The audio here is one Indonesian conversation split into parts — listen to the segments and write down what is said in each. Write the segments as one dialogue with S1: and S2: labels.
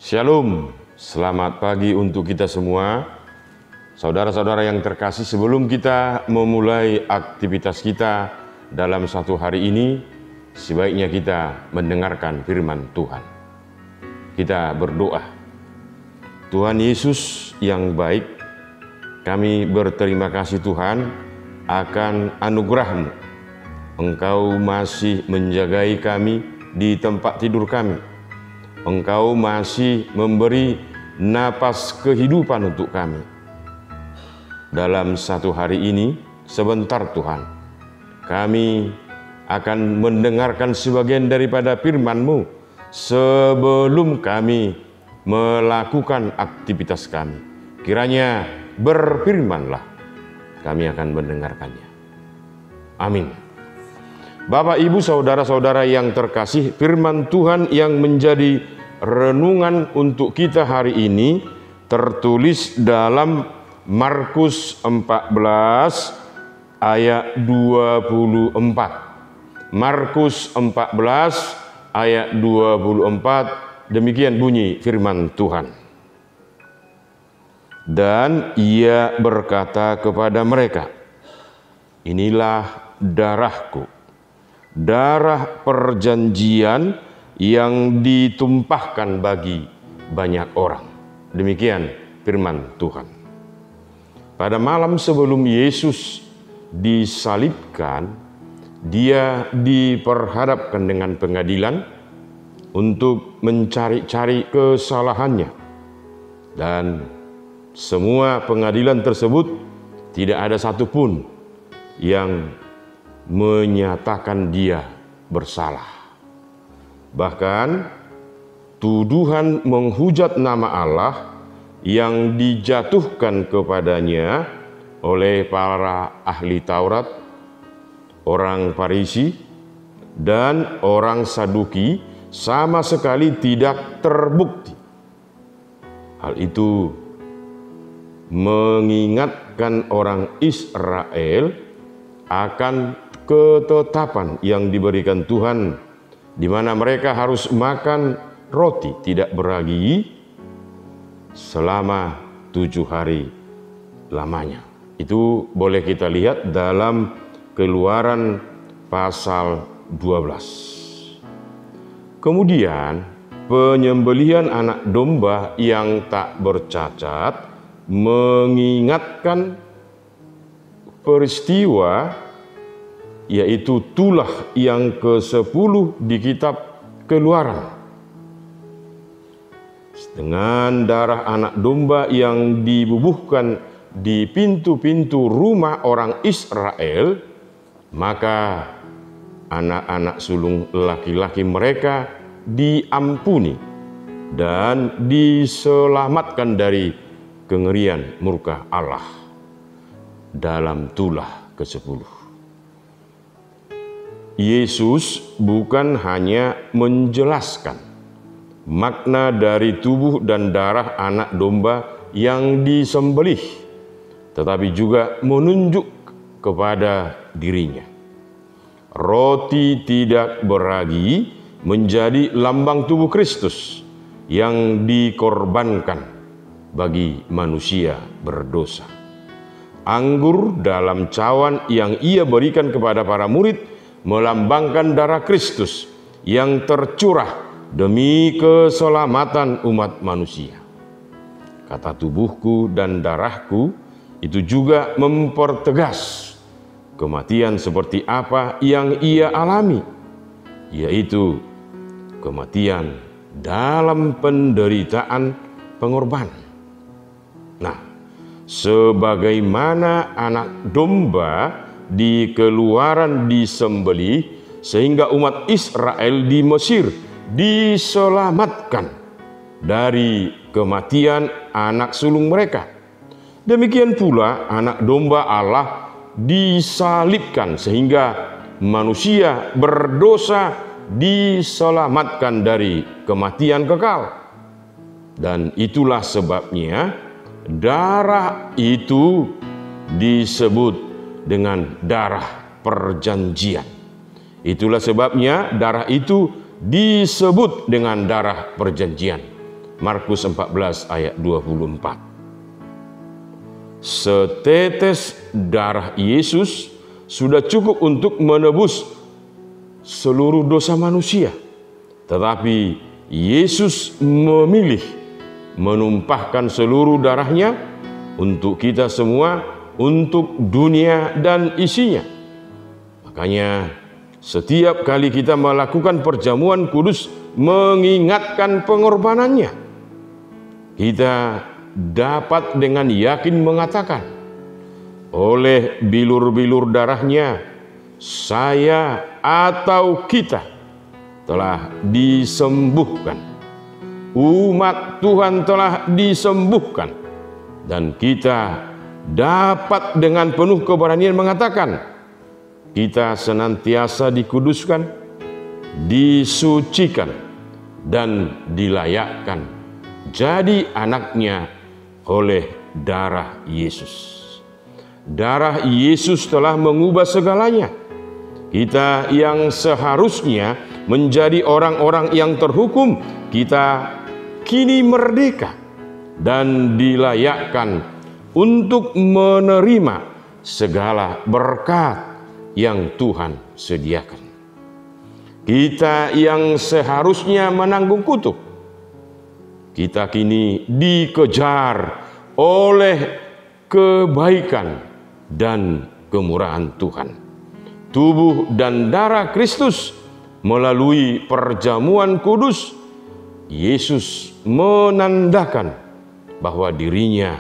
S1: Shalom, selamat pagi untuk kita semua. Saudara-saudara yang terkasih, sebelum kita memulai aktivitas kita dalam satu hari ini, sebaiknya kita mendengarkan firman Tuhan. Kita berdoa. Tuhan Yesus yang baik, kami berterima kasih Tuhan akan anugerah-Mu. Engkau masih menjagai kami di tempat tidur kami. Engkau masih memberi napas kehidupan untuk kami. Dalam satu hari ini, sebentar Tuhan, kami akan mendengarkan sebagian daripada firman-Mu sebelum kami melakukan aktivitas kami. Kiranya berfirmanlah, kami akan mendengarkannya. Amin. Bapak, Ibu, saudara-saudara yang terkasih, firman Tuhan yang menjadi renungan untuk kita hari ini tertulis dalam Markus 14 ayat 24. Markus 14 ayat 24, demikian bunyi firman Tuhan. Dan ia berkata kepada mereka, inilah darahku, darah perjanjian yang ditumpahkan bagi banyak orang. Demikian firman Tuhan. Pada malam sebelum Yesus disalibkan, dia diperhadapkan dengan pengadilan untuk mencari-cari kesalahannya. Dan semua pengadilan tersebut tidak ada satupun yang menyatakan dia bersalah. Bahkan tuduhan menghujat nama Allah yang dijatuhkan kepadanya oleh para ahli Taurat, orang Farisi, dan orang Saduki sama sekali tidak terbukti. Hal itu mengingatkan orang Israel akan ketetapan yang diberikan Tuhan, di mana mereka harus makan roti tidak beragi selama 7 hari lamanya. Itu boleh kita lihat dalam Keluaran pasal 12. Kemudian penyembelihan anak domba yang tak bercacat mengingatkan peristiwa, yaitu tulah yang ke-10 di kitab Keluaran. Dengan darah anak domba yang dibubuhkan di pintu-pintu rumah orang Israel, maka anak-anak sulung laki-laki mereka diampuni dan diselamatkan dari kengerian murka Allah dalam tulah ke-10. Yesus bukan hanya menjelaskan makna dari tubuh dan darah anak domba yang disembelih, tetapi juga menunjuk kepada dirinya. Roti tidak beragi menjadi lambang tubuh Kristus yang dikorbankan bagi manusia berdosa. Anggur dalam cawan yang ia berikan kepada para murid melambangkan darah Kristus yang tercurah demi keselamatan umat manusia. Kata tubuhku dan darahku itu juga mempertegas kematian seperti apa yang ia alami, yaitu kematian dalam penderitaan pengorbanan. Nah, sebagaimana anak domba di Keluaran disembelih sehingga umat Israel di Mesir diselamatkan dari kematian anak sulung mereka, demikian pula anak domba Allah disalibkan sehingga manusia berdosa diselamatkan dari kematian kekal. Dan itulah sebabnya darah itu disebut dengan darah perjanjian. Itulah sebabnya darah itu disebut dengan darah perjanjian. Markus 14 ayat 24. Setetes darah Yesus sudah cukup untuk menebus seluruh dosa manusia. Tetapi Yesus memilih menumpahkan seluruh darahnya untuk kita semua, untuk dunia dan isinya. Makanya setiap kali kita melakukan perjamuan kudus mengingatkan pengorbanannya, kita dapat dengan yakin mengatakan, oleh bilur-bilur darahnya, saya atau kita telah disembuhkan. Umat Tuhan telah disembuhkan. Dan kita dapat dengan penuh keberanian mengatakan, kita senantiasa dikuduskan, disucikan, dan dilayakkan jadi anaknya oleh darah Yesus. Darah Yesus telah mengubah segalanya. Kita yang seharusnya menjadi orang-orang yang terhukum, kita kini merdeka dan dilayakkan untuk menerima segala berkat yang Tuhan sediakan. Kita yang seharusnya menanggung kutuk, kita kini dikejar oleh kebaikan dan kemurahan Tuhan. Tubuh dan darah Kristus melalui perjamuan kudus, Yesus menandakan bahwa dirinya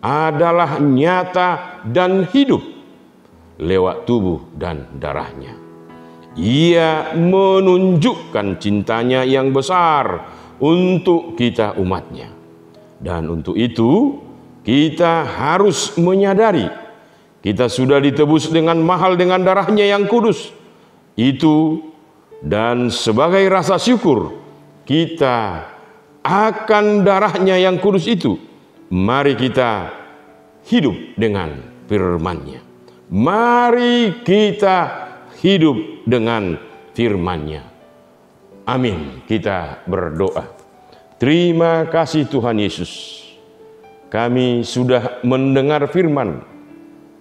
S1: adalah nyata dan hidup lewat tubuh dan darahnya. Ia menunjukkan cintanya yang besar untuk kita umatnya. Dan untuk itu kita harus menyadari kita sudah ditebus dengan mahal dengan darahnya yang kudus itu, dan sebagai rasa syukur kita akan darahnya yang kudus itu, mari kita hidup dengan firman-Nya. Mari kita hidup dengan firman-Nya. Amin. Kita berdoa. Terima kasih Tuhan Yesus. Kami sudah mendengar firman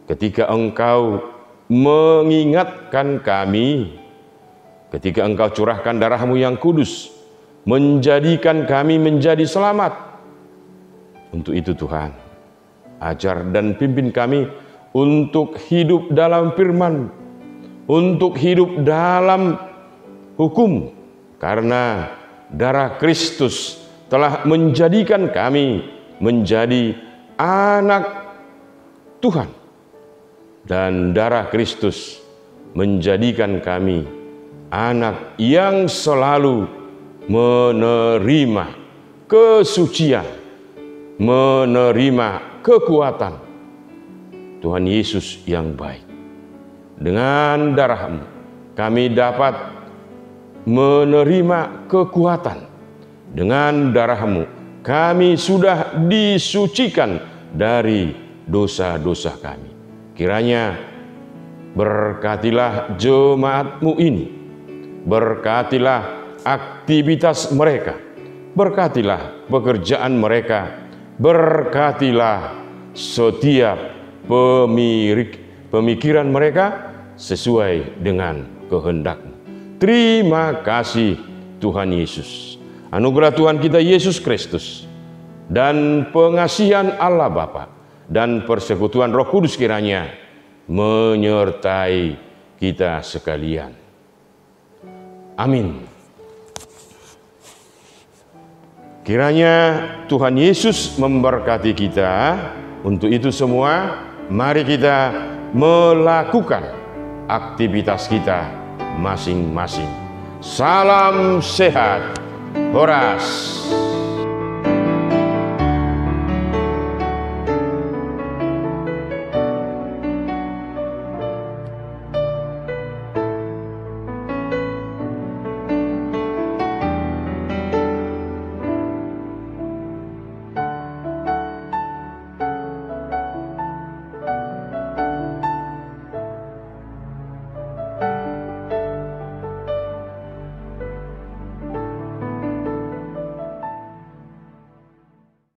S1: ketika Engkau mengingatkan kami, ketika Engkau curahkan darah-Mu yang kudus, menjadikan kami menjadi selamat. Untuk itu Tuhan, ajar dan pimpin kami untuk hidup dalam firman, untuk hidup dalam hukum, karena darah Kristus telah menjadikan kami menjadi anak Tuhan, dan darah Kristus menjadikan kami anak yang selalu menerima kesucian, menerima kekuatan Tuhan Yesus yang baik. Dengan darah-Mu kami dapat menerima kekuatan. Dengan darah-Mu kami sudah disucikan dari dosa-dosa kami. Kiranya berkatilah jemaat-Mu ini, berkatilah aktivitas mereka, berkatilah pekerjaan mereka, berkatilah setiap pemikiran mereka sesuai dengan kehendak-Mu. Terima kasih Tuhan Yesus. Anugerah Tuhan kita Yesus Kristus dan pengasihan Allah Bapa dan persekutuan Roh Kudus kiranya menyertai kita sekalian. Amin. Kiranya Tuhan Yesus memberkati kita. Untuk itu semua, mari kita melakukan aktivitas kita masing-masing. Salam sehat, Horas.